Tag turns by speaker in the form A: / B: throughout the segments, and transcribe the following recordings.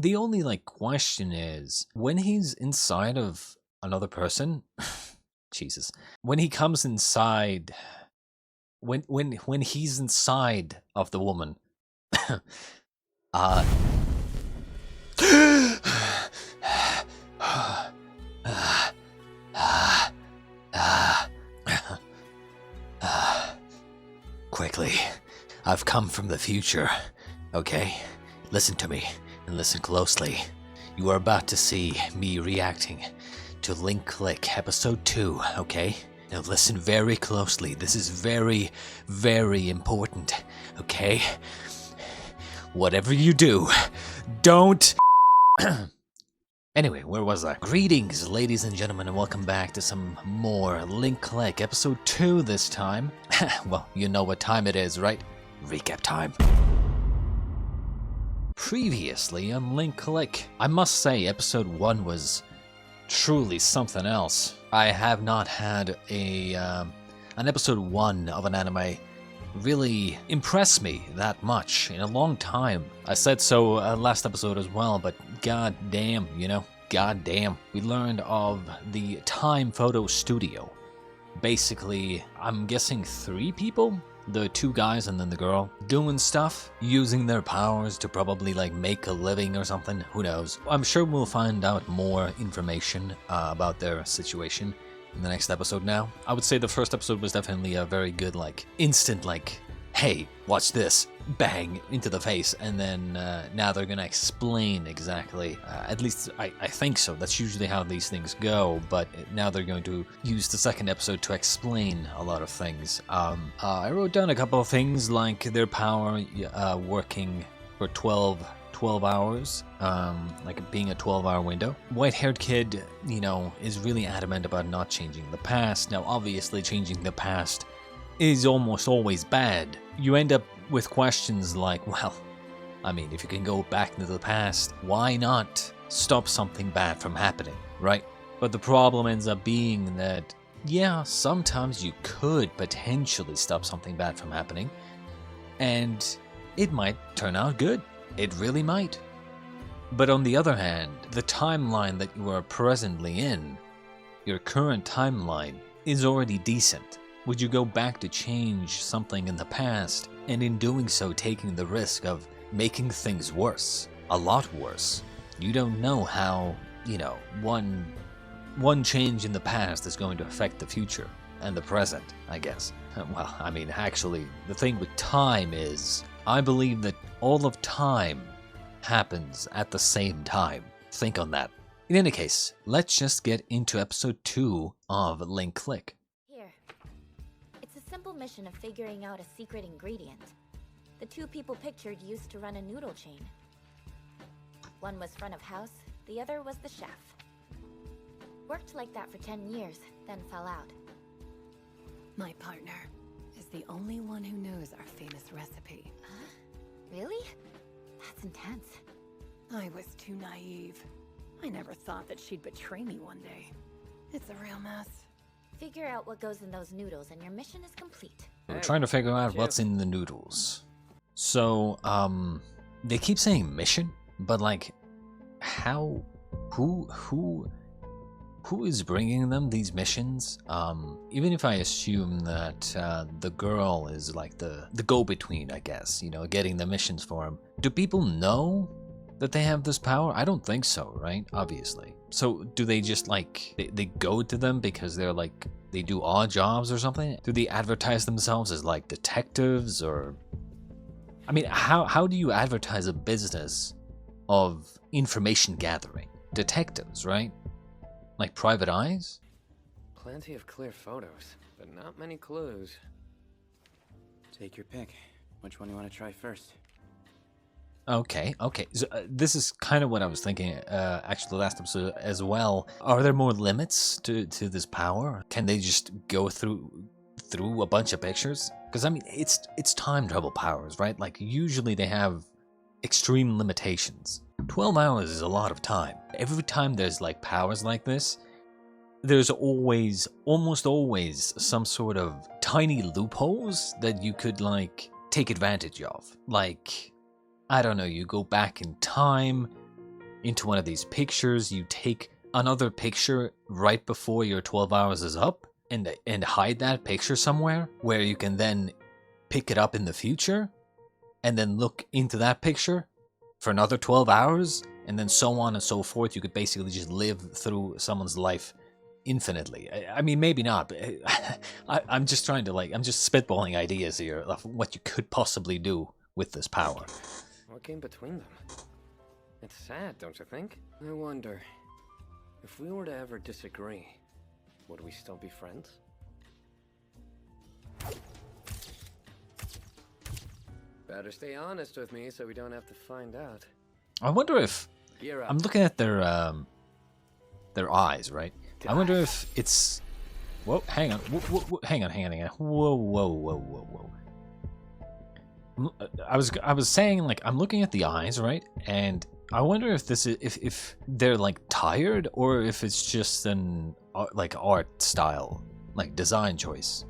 A: The only like question is when he's inside of another person, Jesus. When he comes inside when he's inside of the woman, uh quickly, I've come from the future, okay? Listen to me, and listen closely. You are about to see me reacting to Link Click Episode 2, okay? Now listen very closely, this is very, very important, okay? Whatever you do, don't... Anyway, where was I? Greetings, ladies and gentlemen, and welcome back to some more Link Click, episode 2 this time. Well, you know what time it is, right? Recap time. Previously on Link Click, I must say episode 1 was truly something else. I have not had an episode 1 of an anime really impress me that much in a long time. I said so last episode as well, but god damn, you know, god damn. We learned of the Time Photo Studio. Basically, I'm guessing 3 people? The 2 guys and then the girl, doing stuff, using their powers to probably like make a living or something, who knows. I'm sure we'll find out more information about their situation in the next episode now. I would say the first episode was definitely a very good, like, instant, like, hey, watch this, bang, into the face, and then now they're gonna explain exactly, at least I think so, that's usually how these things go, but now they're going to use the second episode to explain a lot of things. I wrote down a couple of things, like their power working for 12 hours, like being a 12-hour window. White-haired kid, you know, is really adamant about not changing the past. Now, obviously, changing the past is almost always bad. You end up with questions like, well, I mean, if you can go back into the past, why not stop something bad from happening, right? But the problem ends up being that, yeah, sometimes you could potentially stop something bad from happening, and it might turn out good. It really might. But on the other hand, the timeline that you are presently in, your current timeline, is already decent. Would you go back to change something in the past, and in doing so taking the risk of making things worse? A lot worse. You don't know how, you know, one change in the past is going to affect the future, and the present, I guess. Well, I mean, actually, the thing with time is, I believe that all of time happens at the same time. Think on that. In any case, let's just get into episode 2 of Link Click.
B: Here. It's a simple mission of figuring out a secret ingredient. The 2 people pictured used to run a noodle chain. One was front of house, the other was the chef. Worked like that for 10 years, then fell out.
C: My partner is the only one who knows our famous recipe.
B: Huh? Really? That's intense.
C: I was too naive. I never thought that she'd betray me one day. It's a real mess.
B: Figure out what goes in those noodles and your mission is complete.
A: We're trying to figure out what's in the noodles. So, they keep saying mission, but like, how, who is bringing them these missions? Even if I assume that the girl is like the go-between, I guess, you know, getting the missions for him. Do people know that they have this power? I don't think so, right? Obviously. So do they just like, they go to them because they're like, they do odd jobs or something? Do they advertise themselves as like detectives or... I mean, how do you advertise a business of information gathering? Detectives, right? Like private eyes?
D: Plenty of clear photos, but not many clues.
E: Take your pick. Which one do you want to try first?
A: Okay. So, this is kind of what I was thinking, actually last episode as well. Are there more limits to this power? Can they just go through a bunch of pictures? Because I mean, it's time travel powers, right? Like usually they have extreme limitations. 12 hours is a lot of time. Every time there's like powers like this, there's almost always some sort of tiny loopholes that you could like take advantage of. Like, I don't know, you go back in time, into one of these pictures, you take another picture right before your 12 hours is up and hide that picture somewhere where you can then pick it up in the future and then look into that picture for another 12 hours and then so on and so forth. You could basically just live through someone's life infinitely. I mean, maybe not, but I'm just trying to I'm just spitballing ideas here of what you could possibly do with this power.
D: What came between them? It's sad, don't you think? I wonder, if we were to ever disagree, would we still be friends? Better stay honest with me so we don't have to find out.
A: I wonder if I'm looking at their eyes, right? I wonder if it's. Whoa, hang on. Hang on. Whoa. I was saying, like, I'm looking at the eyes, right? And I wonder if this is if they're like tired or if it's just an art style, like design choice.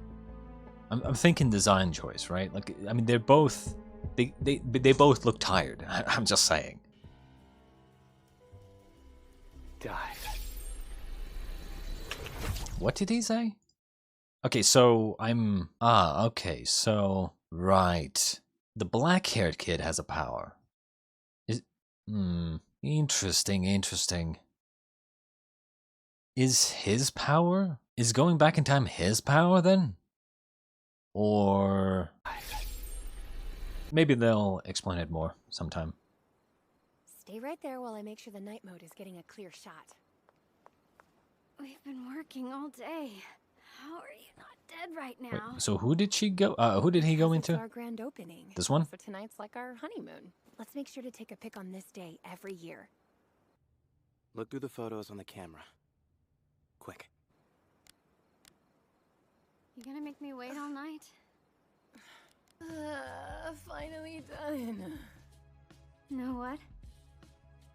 A: I'm thinking design choice, right? Like, I mean, they're both they both look tired. I'm just saying.
D: Dive.
A: What did he say? Okay, so okay, so right. The black-haired kid has a power. Interesting. Is his power? Is going back in time his power then? Or maybe they'll explain it more sometime.
C: Stay right there while I make sure the night mode is getting a clear shot.
F: We've been working all day. How are you not dead right now?
A: Wait, so who did she go? Who did he go
C: It's
A: into?
C: our grand opening.
A: This one?
C: So tonight's like our honeymoon. Let's make sure to take a pic on this day every year.
E: Look through the photos on the camera. Quick.
F: You gonna make me wait all night?
C: Finally done.
F: Know what?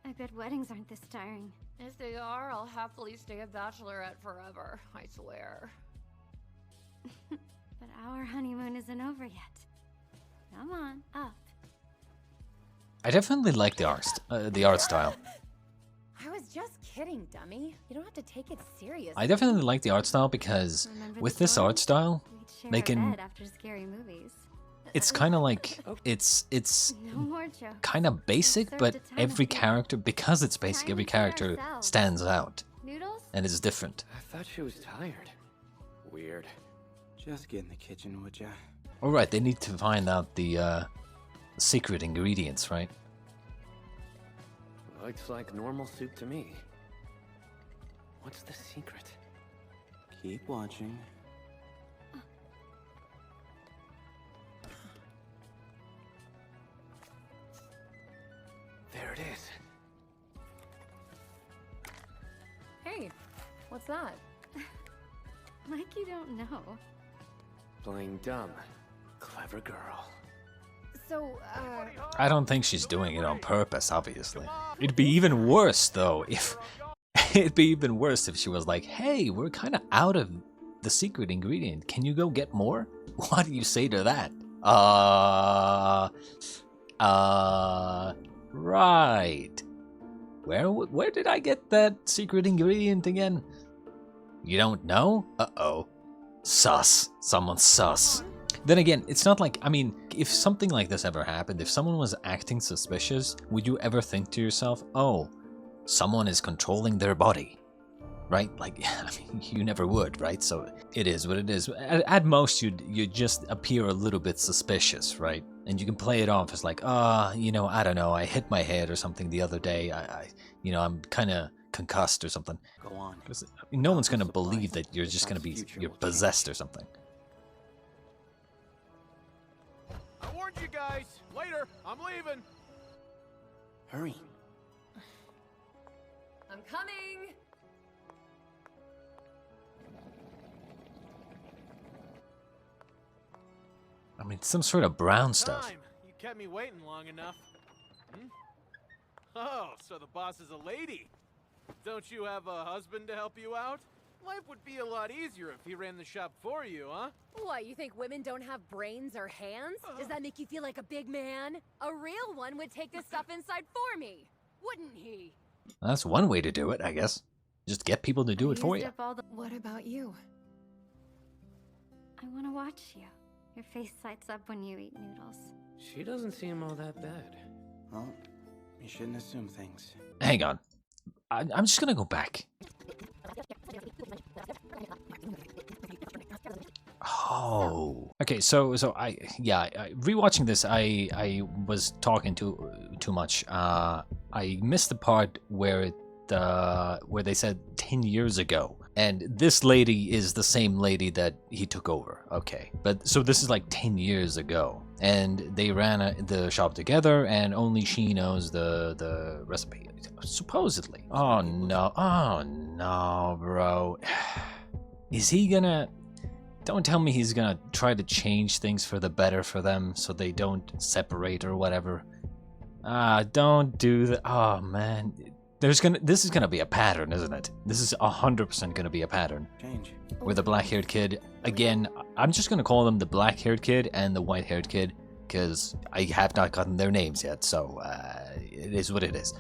F: I bet weddings aren't this tiring.
B: If they are, I'll happily stay a bachelorette forever, I swear.
F: But our honeymoon isn't over yet. Come on, up.
A: I definitely like the art style.
C: I was just kidding, dummy. You don't have to take it seriously.
A: I definitely like the art style because
F: Remember
A: with
F: the
A: this
F: story?
A: art style,
F: We'd share
A: they
F: a
A: can.
F: bed after scary movies.
A: It's kind of like it's
F: No more jokes.
A: kind of basic,
F: Served
A: but
F: a ton of
A: every
F: food.
A: character, because it's basic,
F: Time
A: every
F: for
A: character
F: ourselves.
A: stands out
F: Noodles?
A: and is different.
D: I thought she was tired. Weird.
E: Just get in the kitchen, would ya?
A: All right, they need to find out the secret ingredients, right?
D: Looks like normal soup to me. What's the secret?
E: Keep watching.
D: There it is.
C: Hey, what's that?
F: Like you don't know.
D: Playing dumb. Clever girl.
C: So,
A: I don't think she's doing it on purpose, obviously. It'd be even worse, though, if... It'd be even worse if she was like, hey, we're kind of out of the secret ingredient. Can you go get more? What do you say to that? Right. Where did I get that secret ingredient again? You don't know? Uh-oh. Sus. Someone's sus. Then again, it's not like, I mean, if something like this ever happened, if someone was acting suspicious, would you ever think to yourself, oh, someone is controlling their body? Right? Like, I mean, you never would, right? So it is what it is. At most, you'd just appear a little bit suspicious, right? And you can play it off as like, you know, I don't know, I hit my head or something the other day. You know, I'm kind of concussed or something.
E: Go on.
A: Because I mean, no one's gonna believe that you're just gonna be you're possessed or something.
G: I warned you guys. Later. I'm leaving.
E: Hurry.
C: I'm coming.
A: I mean, some sort of brown stuff.
G: Time. You kept me waiting long enough. Hmm? Oh, so the boss is a lady. Don't you have a husband to help you out? Life would be a lot easier if he ran the shop for you, huh?
C: What, you think women don't have brains or hands? Does that make you feel like a big man? A real one would take this stuff inside for me, wouldn't he?
A: That's one way to do it, I guess. Just get people to do it for
F: Used
A: you.
F: up all the-
C: What about you?
F: I want to watch you. Your face lights up when you eat noodles.
D: She doesn't seem all that bad.
E: Well, you shouldn't assume things.
A: Hang on. I'm just gonna go back. Oh. Okay, so rewatching this, I was talking too much. I missed the part where they said 10 years ago. And this lady is the same lady that he took over. Okay. But so this is like 10 years ago. And they ran the shop together, and only she knows the recipe. Supposedly. Oh no, bro. Is he gonna... Don't tell me he's gonna try to change things for the better for them so they don't separate or whatever. Don't do that. Oh man. This is gonna be a pattern, isn't it? This is 100% gonna be a pattern.
E: Change.
A: Where the black-haired kid, again, I'm just gonna call them the black-haired kid and the white-haired kid, because I have not gotten their names yet, so it is what it is.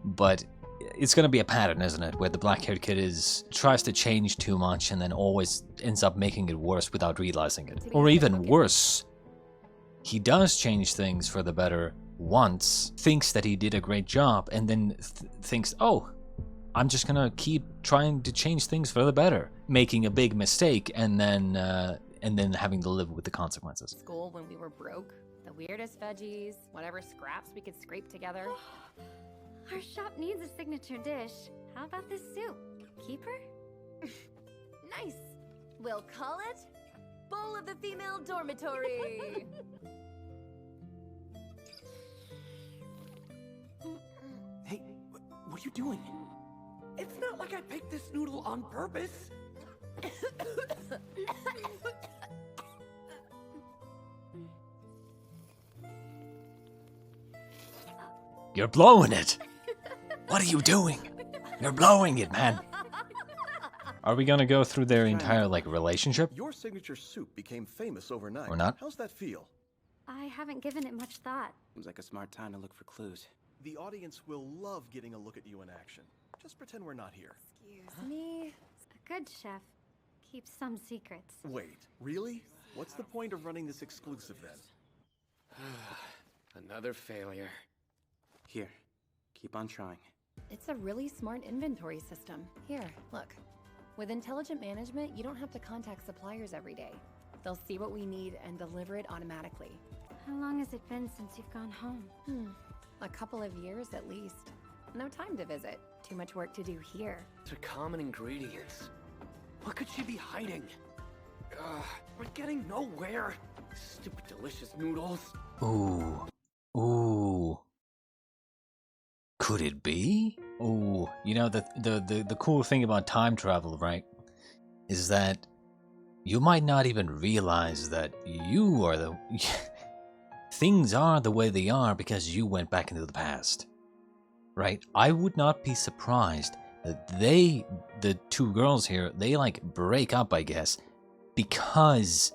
A: But it's gonna be a pattern, isn't it? Where the black-haired kid tries to change too much and then always ends up making it worse without realizing it. Or even worse, he does change things for the better once, thinks that he did a great job, and then thinks, oh, I'm just gonna keep trying to change things for the better, making a big mistake, and then having to live with the consequences.
H: School when we were broke, the weirdest veggies, whatever scraps we could scrape together.
F: Our shop needs a signature dish. How about this soup? Keeper?
H: Nice. We'll call it Bowl of the Female Dormitory.
E: Hey, what are you doing?
I: It's not like I picked this noodle on purpose.
A: You're blowing it! What are you doing? You're blowing it, man! Are we gonna go through their entire, like, relationship?
J: Your signature soup became famous overnight.
A: Or not?
J: How's that feel?
F: I haven't given it much thought.
E: Seems like a smart time to look for clues.
J: The audience will love getting a look at you in action. Just pretend we're not here.
F: Excuse me? A good chef keeps some secrets.
J: Wait, really? What's the point of running this exclusive then?
D: Another failure.
E: Here, keep on trying.
C: It's a really smart inventory system. Here, look. With intelligent management, you don't have to contact suppliers every day. They'll see what we need and deliver it automatically.
F: How long has it been since you've gone home?
C: A couple of years at least. No time to visit. Too much work to do here.
D: They're common ingredients. What could she be hiding? We're getting nowhere. Stupid delicious noodles.
A: Ooh. Could it be? Ooh, you know, the cool thing about time travel, right, is that you might not even realize that you are the... Things are the way they are because you went back into the past, right? I would not be surprised that the two girls here, they like break up, I guess, because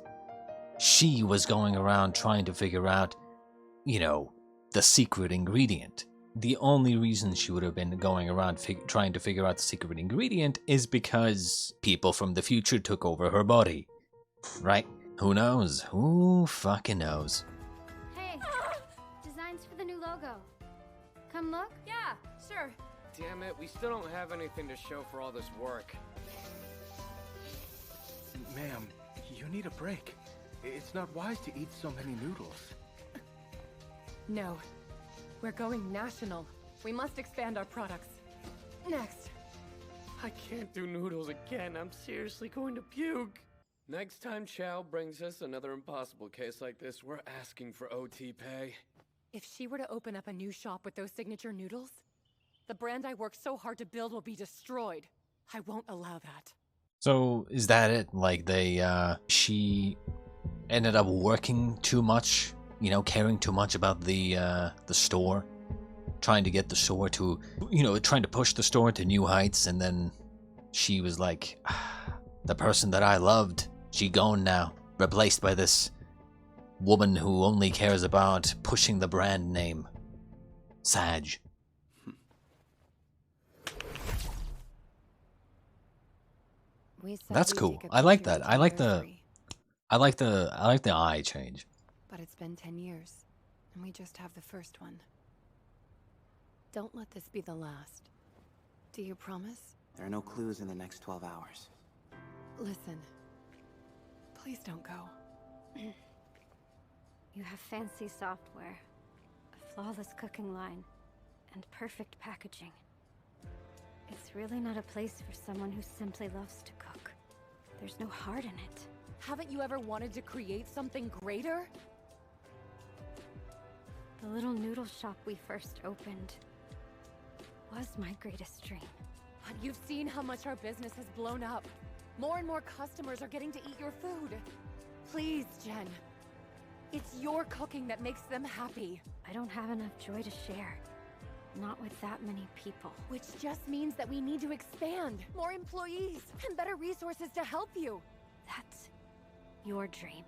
A: she was going around trying to figure out, you know, the secret ingredient. The only reason she would have been going around trying to figure out the secret ingredient is because people from the future took over her body, right? Who knows? Who fucking knows?
F: Hey, designs for the new logo. Come look?
H: Yeah, sure.
D: Damn it, we still don't have anything to show for all this work.
K: Ma'am, you need a break. It's not wise to eat so many noodles.
C: No. We're going national. We must expand our products. Next.
D: I can't do noodles again. I'm seriously going to puke. Next time Chow brings us another impossible case like this, we're asking for OT pay.
C: If she were to open up a new shop with those signature noodles, the brand I worked so hard to build will be destroyed. I won't allow that.
A: So is that it? Like she ended up working too much, you know, caring too much about the store, trying to get the store to, you know, trying to push the store to new heights, and then she was like, the person that I loved, she gone now, replaced by this woman who only cares about pushing the brand name. Sag.
C: We said
A: That's
C: we'd
A: cool.
C: take a
A: I like
C: picture
A: that.
C: each
A: I like the
C: anniversary,
A: I like the eye change.
C: but it's been 10 years, and we just have the first one. Don't let this be the last. Do you promise?
E: There are no clues in the next 12 hours.
C: Listen. Please don't go.
F: You have fancy software, a flawless cooking line, and perfect packaging. It's really not a place for someone who simply loves to cook. There's no heart in it.
H: Haven't you ever wanted to create something greater?
F: The little noodle shop we first opened was my greatest dream.
H: But you've seen how much our business has blown up. More and more customers are getting to eat your food. Please, Jen. It's your cooking that makes them happy.
F: I don't have enough joy to share. Not with that many people.
H: Which just means that we need to expand. More employees and better resources to help you.
F: That's your dream.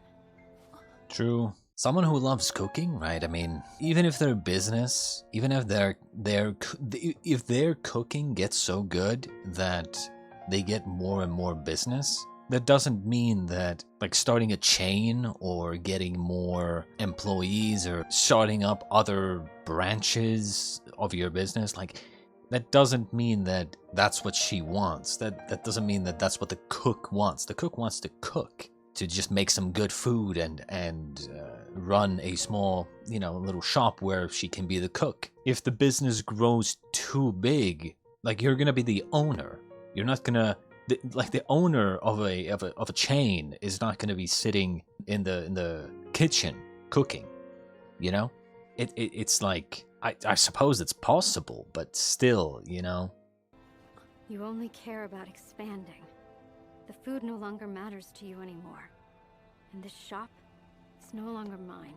A: True. Someone who loves cooking, right? I mean, even if their business, even if if their cooking gets so good that they get more and more business, that doesn't mean that like starting a chain or getting more employees or starting up other branches of your business, like that doesn't mean that that's what she wants. That doesn't mean that that's what the cook wants. The cook wants to cook, to just make some good food and run a small, you know, little shop where she can be the cook. If the business grows too big, like you're gonna be the owner. You're not gonna like the owner of a chain is not gonna be sitting in the kitchen cooking. You know, it's like I suppose it's possible, but still, you know.
F: You only care about expanding. The food no longer matters to you anymore. And this shop is no longer mine.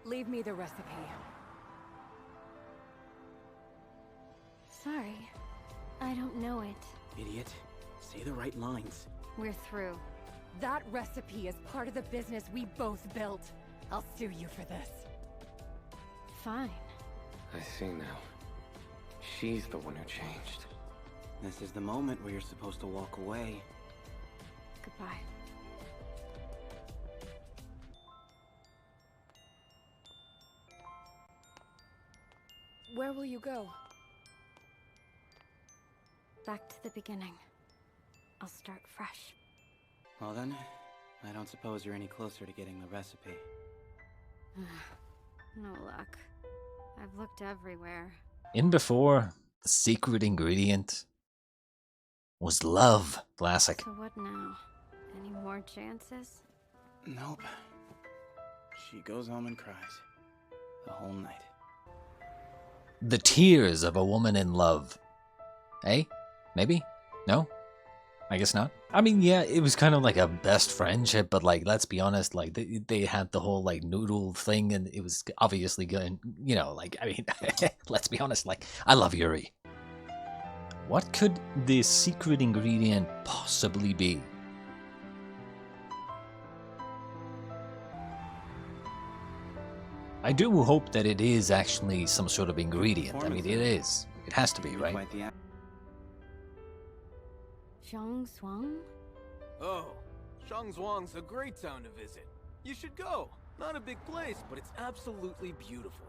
H: Leave me the recipe.
F: Sorry, I don't know it.
E: Idiot. Say the right lines.
F: We're through.
H: That recipe is part of the business we both built. I'll sue you for this.
F: Fine.
D: I see now. She's the one who changed.
E: This is the moment where you're supposed to walk away.
F: Goodbye.
H: Where will you go?
F: Back to the beginning. I'll start fresh.
E: Well then, I don't suppose you're any closer to getting the recipe.
F: No luck. I've looked everywhere.
A: In before, the secret ingredient was love. Classic.
F: So what now? Any more chances?
E: Nope. She goes home and cries. The whole night.
A: The tears of a woman in love. Eh? Maybe? No? I guess not. I mean, yeah, it was kind of like a best friendship, but like, let's be honest, like they had the whole like noodle thing, and it was obviously going, you know, like, I mean, let's be honest, like, I love Yuri. What could the secret ingredient possibly be? I do hope that it is actually some sort of ingredient. I mean, it is. It has to be, right?
F: Zhangzhuang?
G: Oh, Zhangzhuang's a great town to visit. You should go. Not a big place, but it's absolutely beautiful.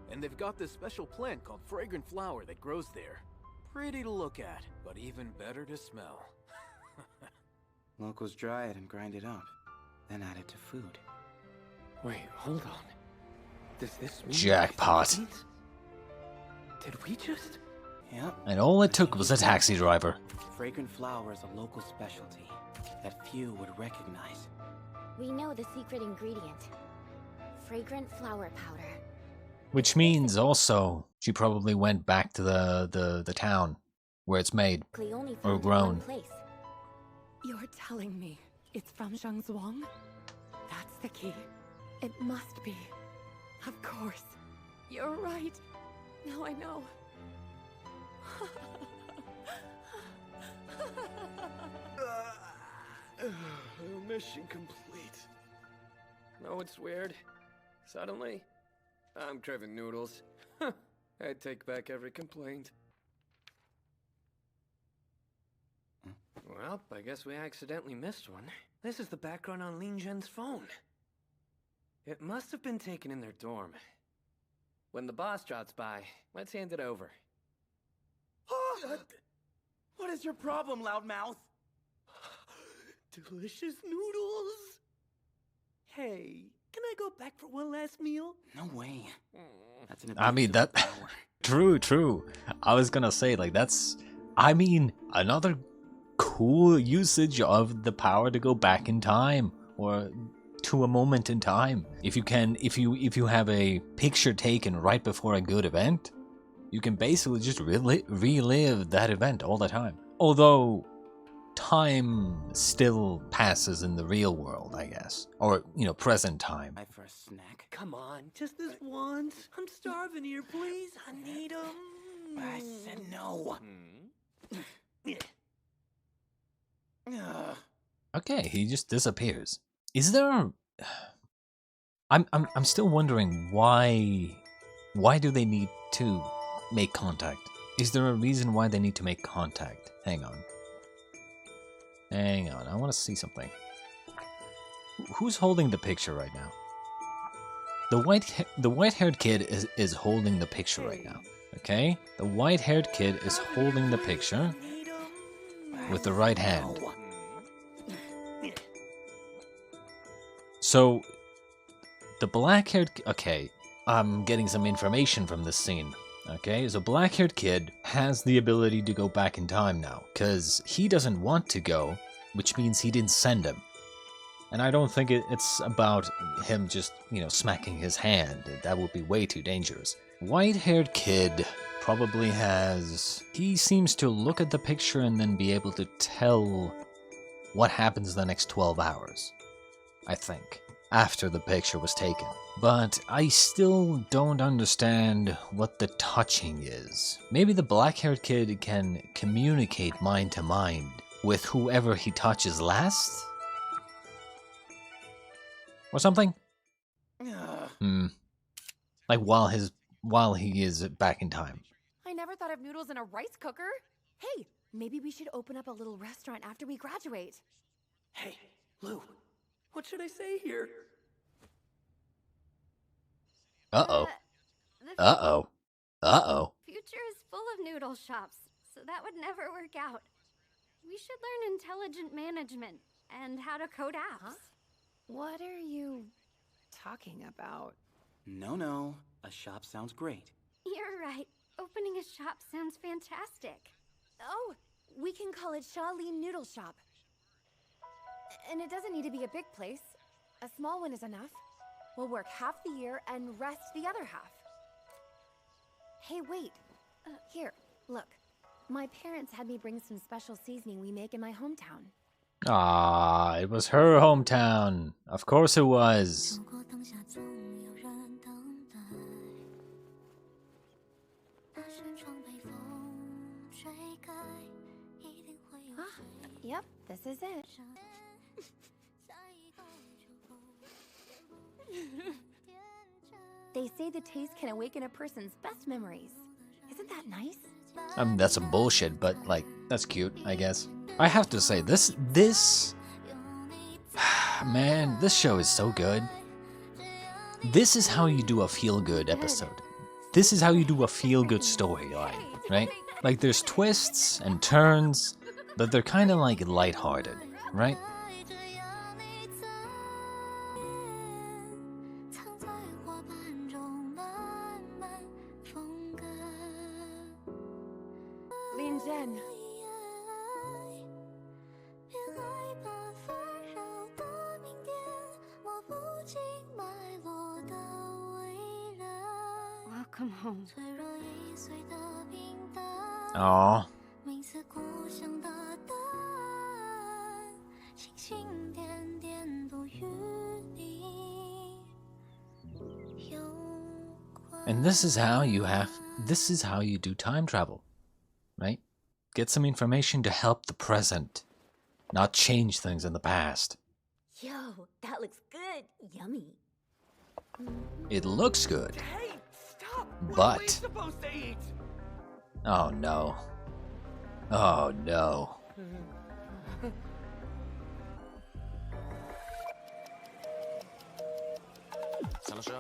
G: And they've got this special plant called fragrant flower that grows there. Pretty to look at, but even better to smell.
E: Locals dry it and grind it up, then add it to food.
D: Wait, hold on. Does this mean
A: Jackpot.
D: Did we just?
E: Yep.
A: And all it took was a taxi driver.
E: Fragrant flower is a local specialty that few would recognize.
B: We know the secret ingredient. Fragrant flower powder.
A: Which means also she probably went back to the town where it's made
B: Only
A: or
B: found in
A: grown.
B: one place.
H: You're telling me it's from Zhangzhuang? That's the key. It must be. Of course. You're right. Now I know.
D: Mission complete. No, it's weird. Suddenly, I'm craving noodles. I take back every complaint. Well, I guess we accidentally missed one. This is the background on Lin Zhen's phone. It must have been taken in their dorm. When the boss drops by, let's hand it over.
I: What is your problem, loudmouth? Delicious noodles. Hey, can I go back for one last meal?
E: No way. That's an
A: I mean,
E: abuse of
A: that...
E: power.
A: True. I was gonna say, like, that's... I mean, another cool usage of the power to go back in time. Or to a moment in time. If you have a picture taken right before a good event, you can basically just relive that event all the time. Although, time still passes in the real world, I guess. Or, you know, present time.
E: Time for a snack.
I: Come on, just this once. I'm starving here, please. I need 'em.
E: I said no.
A: Okay, he just disappears. Is there... I'm still wondering why do they need to make contact? Is there a reason why they need to make contact? Hang on, I want to see something. Who's holding the picture right now? The white-haired kid is holding the picture right now. Okay, the white-haired kid is holding the picture with the right hand. So, the black-haired... Okay, I'm getting some information from this scene. Okay, so black-haired kid has the ability to go back in time now, because he doesn't want to go, which means he didn't send him. And I don't think it's about him just, you know, smacking his hand. That would be way too dangerous. White-haired kid probably has... He seems to look at the picture and then be able to tell what happens the next 12 hours. I think, after the picture was taken. But I still don't understand what the touching is. Maybe the black-haired kid can communicate mind to mind with whoever he touches last? Or something? Like while he is back in time.
C: I never thought of noodles in a rice cooker. Hey, maybe we should open up a little restaurant after we graduate.
I: Hey, Lou, what should I say here?
A: Uh-oh.
F: The
A: Uh-oh.
F: future is full of noodle shops, so that would never work out. We should learn intelligent management and how to code apps.
C: Huh? What are you talking about?
E: No. A shop sounds great.
F: You're right. Opening a shop sounds fantastic.
C: Oh, we can call it Shaolin Noodle Shop. And it doesn't need to be a big place. A small one is enough. We'll work half the year and rest the other half. Hey, wait. Here, look. My parents had me bring some special seasoning we make in my hometown.
A: Ah, it was her hometown. Of course it was.
C: Yep, this is it. They say the taste can awaken a person's best memories. Isn't that nice?
A: That's some bullshit, but like, that's cute, I guess. I have to say, this man, this show is so good. This is how you do a feel-good episode. This is how you do a feel-good storyline, right? Like, there's twists and turns, but they're kind of like lighthearted, right?
C: Lin Zhen.
F: Welcome home.
A: Aww. And this is how you do time travel, right? Get some information to help the present, not change things in the past.
B: Yo, that looks good. Yummy.
A: It looks good,
I: Hey, stop! What are we
A: but...
I: supposed to eat?
A: Oh no. Oh no.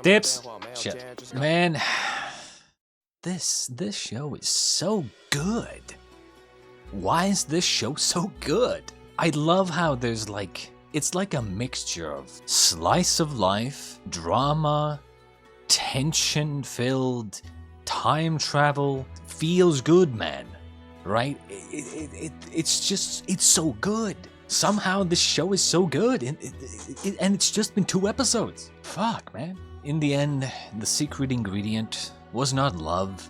A: Dips. Shit. Man, this show is so good. Why is this show so good? I love how there's like, it's like a mixture of slice of life, drama, tension-filled, time travel, feels good, man. Right? It's just, it's so good. Somehow this show is so good, and it's just been 2 episodes. Fuck, man. In the end, the secret ingredient was not love.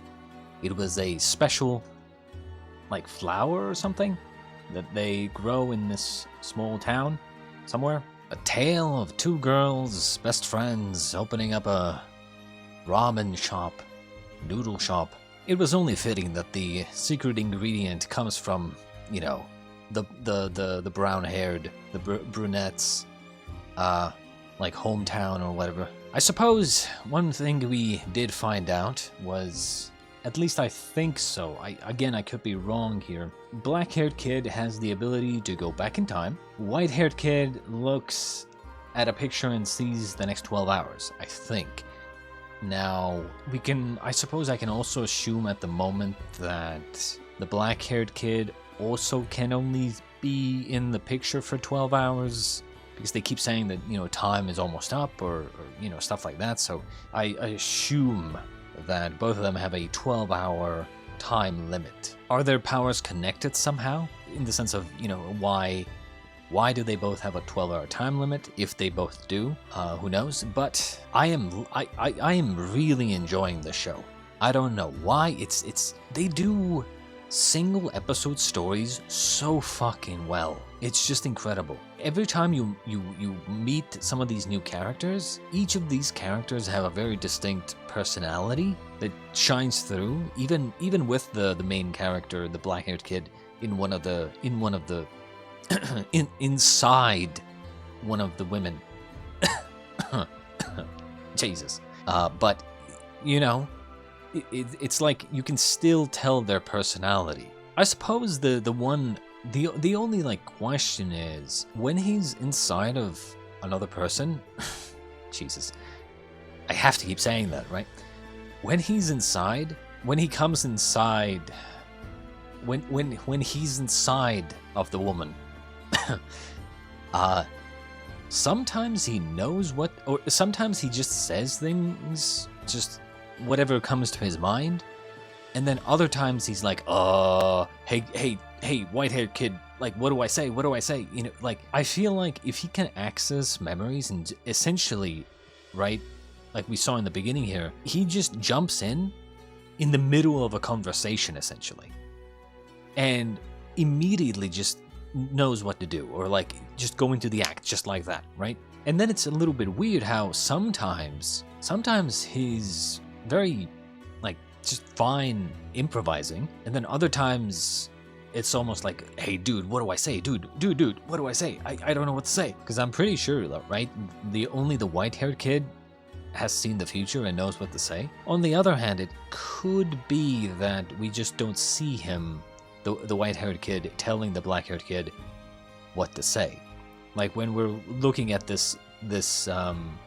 A: It was a special, like, flower or something that they grow in this small town somewhere. A tale of 2 girls, best friends, opening up a ramen shop, noodle shop. It was only fitting that the secret ingredient comes from, you know, the brown-haired, the brunettes, like hometown or whatever. I suppose one thing we did find out was, at least I think so, I could be wrong here, black-haired kid has the ability to go back in time. White-haired kid looks at a picture and sees the next 12 hours, I think. Now, I suppose I can also assume at the moment that the black-haired kid also can only be in the picture for 12 hours, because they keep saying that, you know, time is almost up, or you know, stuff like that, so I assume that both of them have a 12-hour time limit. Are their powers connected somehow? In the sense of, you know, why do they both have a 12-hour time limit? If they both do, who knows? But I am really enjoying the show. I don't know why. They do single episode stories so fucking well. It's just incredible. Every time you meet some of these new characters, each of these characters have a very distinct personality that shines through, even with the main character, the black-haired kid, inside one of the women. Jesus. But you know, it's like you can still tell their personality. I suppose the only like question is, when he's inside of another person, Jesus, I have to keep saying that, right? When he's inside, when he comes inside, when he's inside of the woman, sometimes he knows what, or sometimes he just says things, just whatever comes to his mind, and then other times he's like, hey, white-haired kid, like, what do I say? You know, like, I feel like if he can access memories and essentially, right, like we saw in the beginning here, he just jumps in the middle of a conversation, essentially, and immediately just knows what to do, or like just go into the act just like that, right? And then it's a little bit weird how sometimes he's very, like, just fine improvising, and then other times it's almost like, hey dude, what do I say? Dude, what do I say? I don't know what to say. Because I'm pretty sure, right, only the white-haired kid has seen the future and knows what to say. On the other hand, it could be that we just don't see him, the white-haired kid, telling the black-haired kid what to say. Like when we're looking at this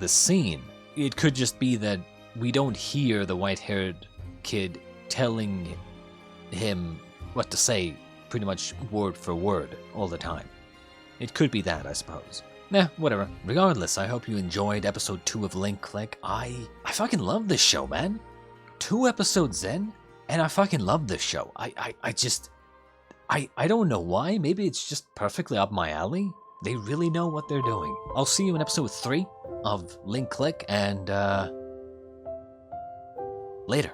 A: scene, it could just be that we don't hear the white-haired kid telling him what to say pretty much word for word all the time. It could be that, I suppose. Nah, whatever. Regardless, I hope you enjoyed episode 2 of Link Click. I fucking love this show, man. 2 episodes in, and I fucking love this show. I don't know why. Maybe it's just perfectly up my alley. They really know what they're doing. I'll see you in episode 3 of Link Click, and later.